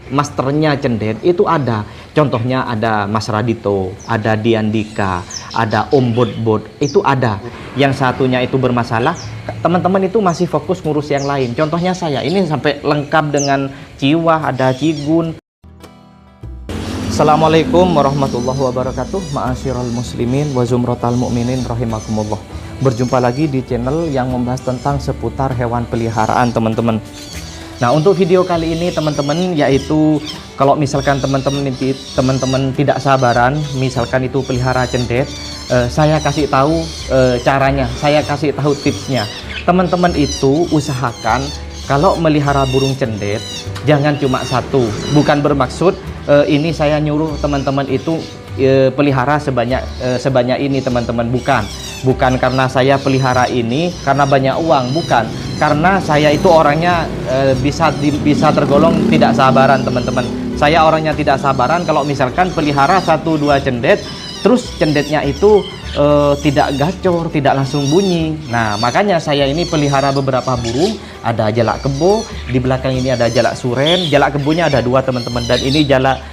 masternya cendet itu ada. Contohnya ada Mas Radito, ada Diandika, ada Om Bot, itu ada. Yang satunya itu bermasalah, teman-teman itu masih fokus ngurus yang lain. Contohnya saya, ini sampai lengkap dengan Ciwah, ada Cigun. Assalamualaikum warahmatullahi wabarakatuh. Ma'asyiral muslimin wa zumratal mu'minin rahimakumullah. Berjumpa lagi di channel yang membahas tentang seputar hewan peliharaan, teman-teman. Nah, untuk video kali ini teman-teman, yaitu kalau misalkan teman-teman tidak sabaran, misalkan itu pelihara cendet, saya kasih tahu caranya, saya kasih tahu tipsnya. Teman-teman itu usahakan kalau melihara burung cendet jangan cuma satu. Bukan bermaksud ini saya nyuruh teman-teman itu pelihara sebanyak ini, teman-teman. Bukan karena saya pelihara ini karena banyak uang, bukan. Karena saya itu orangnya bisa tergolong tidak sabaran, teman-teman. Saya orangnya tidak sabaran kalau misalkan pelihara 1-2 cendet, terus cendetnya itu tidak gacor, tidak langsung bunyi. Nah, makanya saya ini pelihara beberapa burung. Ada jalak kebo, di belakang ini ada jalak suren. Jalak kebonya ada 2, teman-teman, dan ini jalak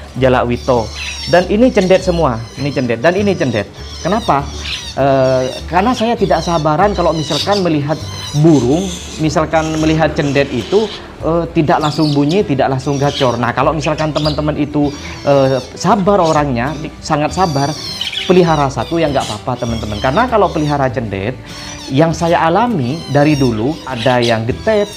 wito. Dan ini cendet semua, ini cendet dan ini cendet. Kenapa? Karena saya tidak sabaran kalau misalkan melihat burung, misalkan melihat cendet itu tidak langsung bunyi, tidak langsung gacor. Nah, kalau misalkan teman-teman itu sabar orangnya, sangat sabar, pelihara satu yang nggak apa-apa, teman-teman. Karena kalau pelihara cendet, yang saya alami dari dulu, ada yang getep,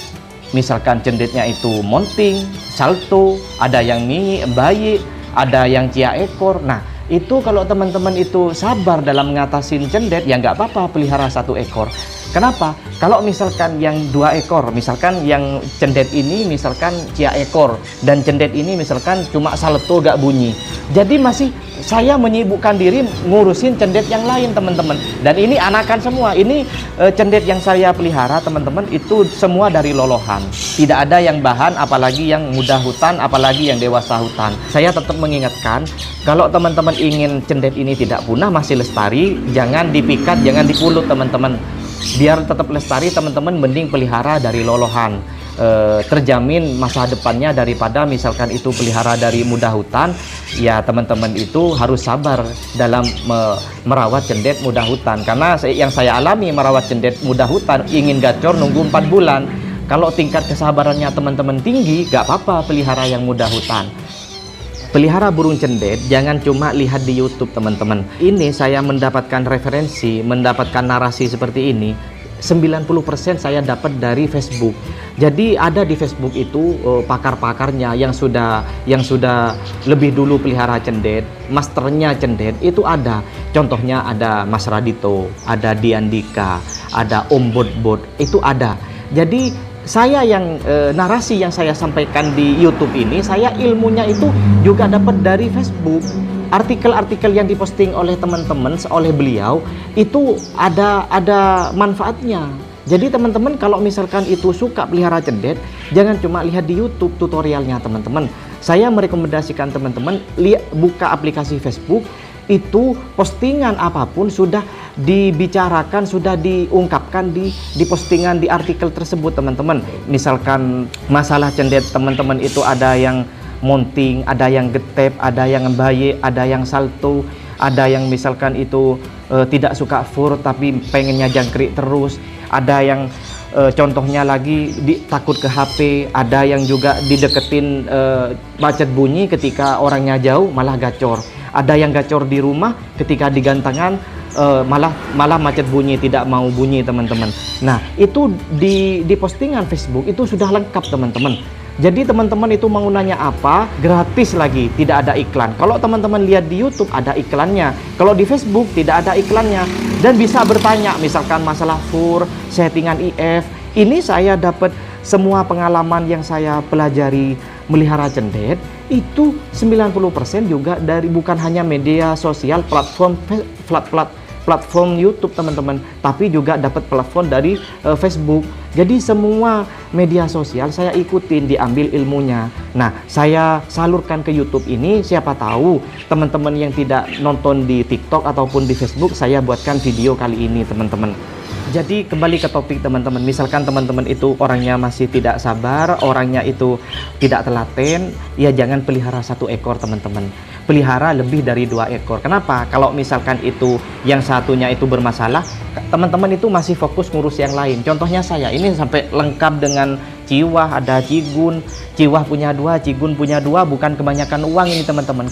misalkan cendetnya itu monting, salto, ada yang mingi, bayi, ada yang cia ekor. Nah, itu kalau teman-teman itu sabar dalam mengatasi cendet, ya nggak apa-apa pelihara 1 ekor. Kenapa? Kalau misalkan yang 2 ekor, misalkan yang cendet ini misalkan cia ekor, dan cendet ini misalkan cuma salto gak bunyi. Jadi masih saya menyibukkan diri ngurusin cendet yang lain, teman-teman. Dan ini anakan semua. Ini cendet yang saya pelihara, teman-teman, itu semua dari lolohan. Tidak ada yang bahan, apalagi yang muda hutan, apalagi yang dewasa hutan. Saya tetap mengingatkan, kalau teman-teman ingin cendet ini tidak punah, masih lestari, jangan dipikat, jangan dipulut, teman-teman. Biar tetap lestari, teman-teman, mending pelihara dari lolohan. Terjamin masa depannya daripada misalkan itu pelihara dari muda hutan. Ya, teman-teman itu harus sabar dalam merawat cendet muda hutan. Karena yang saya alami merawat cendet muda hutan, ingin gacor nunggu 4 bulan. Kalau tingkat kesabarannya teman-teman tinggi, gak apa-apa pelihara yang muda hutan. Pelihara burung cendet jangan cuma lihat di YouTube, teman-teman. Ini saya mendapatkan referensi, mendapatkan narasi seperti ini, 90% saya dapat dari Facebook. Jadi ada di Facebook itu pakar-pakarnya yang sudah lebih dulu pelihara cendet, masternya cendet itu ada. Contohnya ada Mas Radito, ada Diandika, ada Om Bot, itu ada. Jadi saya yang narasi yang saya sampaikan di YouTube ini, saya ilmunya itu juga dapat dari Facebook. Artikel-artikel yang diposting oleh teman-teman, oleh beliau, itu ada manfaatnya. Jadi teman-teman kalau misalkan itu suka pelihara cendet, jangan cuma lihat di YouTube tutorialnya, teman-teman. Saya merekomendasikan teman-teman buka aplikasi Facebook, itu postingan apapun sudah dibicarakan, sudah diungkapkan di postingan, di artikel tersebut, teman-teman. Misalkan masalah cendet, teman-teman itu ada yang monting, ada yang getep, ada yang bayi, ada yang salto, ada yang misalkan itu tidak suka fur tapi pengennya jangkrik terus, ada yang contohnya lagi takut ke HP, ada yang juga dideketin macet bunyi ketika orangnya jauh malah gacor, ada yang gacor di rumah ketika digantangan malah macet bunyi, tidak mau bunyi, teman-teman. Nah, itu di postingan Facebook itu sudah lengkap, teman-teman. Jadi teman-teman itu mau nanya apa, gratis lagi, tidak ada iklan. Kalau teman-teman lihat di YouTube ada iklannya, kalau di Facebook tidak ada iklannya. Dan bisa bertanya, misalkan masalah fur, settingan IF. Ini saya dapat semua pengalaman yang saya pelajari melihara cendet, itu 90% juga dari bukan hanya media sosial, platform YouTube, teman-teman, tapi juga dapat platform dari Facebook. Jadi semua media sosial saya ikutin, diambil ilmunya. Nah, saya salurkan ke YouTube ini. Siapa tahu teman-teman yang tidak nonton di TikTok ataupun di Facebook, saya buatkan video kali ini, teman-teman. Jadi kembali ke topik teman-teman, misalkan teman-teman itu orangnya masih tidak sabar, orangnya itu tidak telaten, ya jangan pelihara 1 ekor teman-teman. Pelihara lebih dari 2 ekor. Kenapa? Kalau misalkan itu yang satunya itu bermasalah, teman-teman itu masih fokus ngurus yang lain. Contohnya saya, ini sampai lengkap dengan Ciwah, ada Cigun, Ciwah punya 2, Cigun punya 2, bukan kebanyakan uang ini teman-teman,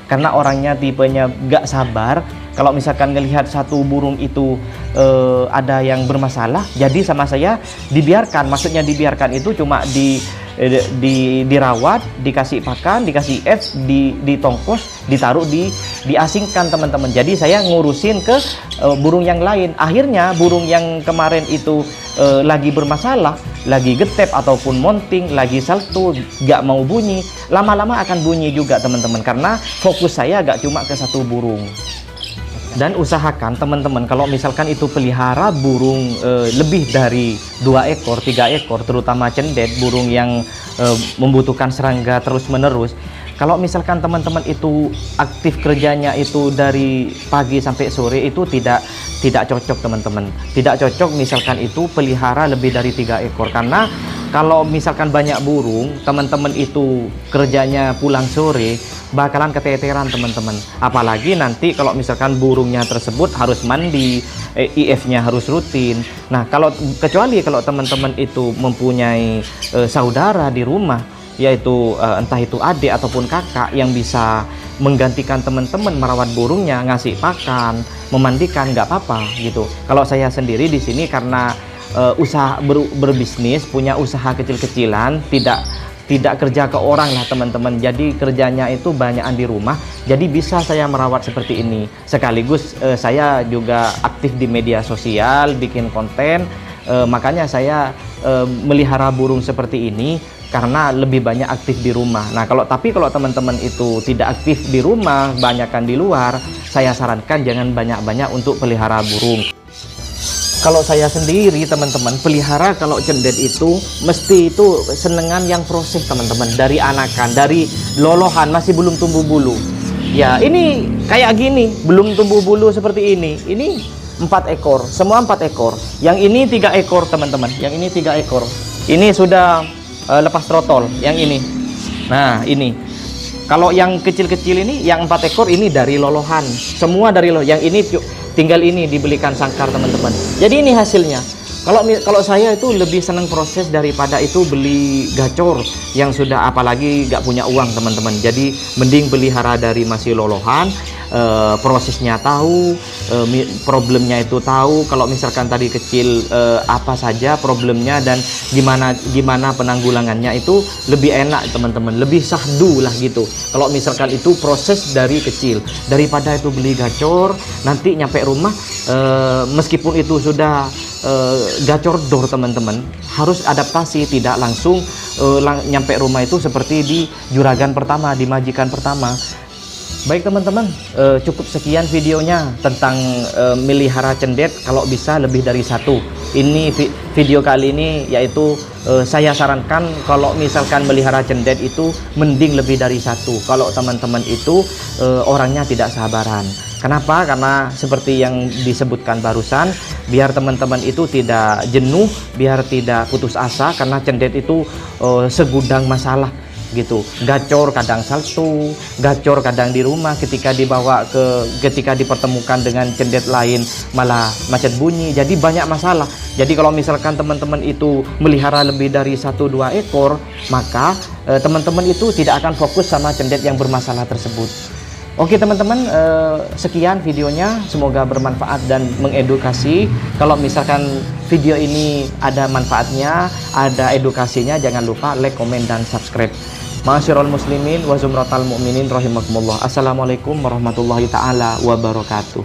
karena orangnya tipenya gak sabar. Kalau misalkan ngelihat satu burung itu ada yang bermasalah, jadi sama saya dibiarkan. Maksudnya dibiarkan itu cuma dirawat, dikasih pakan, dikasih F, ditongkos, ditaruh, diasingkan teman-teman. Jadi saya ngurusin ke burung yang lain. Akhirnya burung yang kemarin itu lagi bermasalah, lagi getep ataupun monting, lagi salto, gak mau bunyi, lama-lama akan bunyi juga teman-teman, karena fokus saya gak cuma ke satu burung. Dan usahakan teman-teman kalau misalkan itu pelihara burung lebih dari 2 ekor, 3 ekor, terutama cendet, burung yang membutuhkan serangga terus-menerus. Kalau misalkan teman-teman itu aktif kerjanya itu dari pagi sampai sore, itu tidak cocok teman-teman. Tidak cocok misalkan itu pelihara lebih dari 3 ekor, karena kalau misalkan banyak burung, teman-teman itu kerjanya pulang sore, bakalan keteteran teman-teman. Apalagi nanti kalau misalkan burungnya tersebut harus mandi, IF-nya harus rutin. Nah, kecuali kalau teman-teman itu mempunyai saudara di rumah, yaitu entah itu adik ataupun kakak yang bisa menggantikan teman-teman merawat burungnya, ngasih pakan, memandikan, nggak apa-apa gitu. Kalau saya sendiri di sini karena usaha berbisnis, punya usaha kecil-kecilan, tidak kerja ke orang lah teman-teman, jadi kerjanya itu banyakan di rumah, jadi bisa saya merawat seperti ini. Sekaligus saya juga aktif di media sosial, bikin konten, makanya saya melihara burung seperti ini karena lebih banyak aktif di rumah. Nah, kalau teman-teman itu tidak aktif di rumah, banyakkan di luar, saya sarankan jangan banyak-banyak untuk pelihara burung. Kalau saya sendiri teman-teman pelihara, kalau cendet itu mesti itu senengan yang proses teman-teman, dari anakan, dari lolohan masih belum tumbuh bulu. Ya ini kayak gini, belum tumbuh bulu seperti ini 4 ekor, semua 4 ekor. Yang ini 3 ekor teman-teman, yang ini 3 ekor. Ini sudah lepas trotol, yang ini. Nah ini, kalau yang kecil-kecil ini, yang 4 ekor ini dari lolohan, semua dari lolohan. Yang ini tinggal ini dibelikan sangkar teman-teman. Jadi ini hasilnya. Kalau saya itu lebih senang proses daripada itu beli gacor yang sudah, apalagi gak punya uang teman-teman. Jadi mending pelihara dari masih lolohan, prosesnya tahu, problemnya itu tahu. Kalau misalkan tadi kecil, apa saja problemnya dan gimana penanggulangannya, itu lebih enak teman-teman, lebih sahdu lah gitu. Kalau misalkan itu proses dari kecil, daripada itu beli gacor nanti nyampe rumah, meskipun itu sudah gacor door teman-teman, harus adaptasi, tidak langsung nyampe rumah itu seperti di juragan pertama, di majikan pertama. Baik teman-teman, cukup sekian videonya tentang melihara cendet, kalau bisa lebih dari 1. Ini video kali ini yaitu saya sarankan kalau misalkan melihara cendet itu mending lebih dari 1. Kalau teman-teman itu orangnya tidak sabaran. Kenapa? Karena seperti yang disebutkan barusan, biar teman-teman itu tidak jenuh, biar tidak putus asa, karena cendet itu segudang masalah gitu. Gacor kadang salto, gacor kadang di rumah, ketika dipertemukan dengan cendet lain malah macet bunyi, jadi banyak masalah. Jadi kalau misalkan teman-teman itu melihara lebih dari 1-2 ekor, maka teman-teman itu tidak akan fokus sama cendet yang bermasalah tersebut. Oke teman-teman, sekian videonya, semoga bermanfaat dan mengedukasi. Kalau misalkan video ini ada manfaatnya, ada edukasinya, jangan lupa like, komen, dan subscribe. Ma'asyiral muslimin wa zumratal mu'minin rahimakumullah. Assalamualaikum warahmatullahi ta'ala wabarakatuh.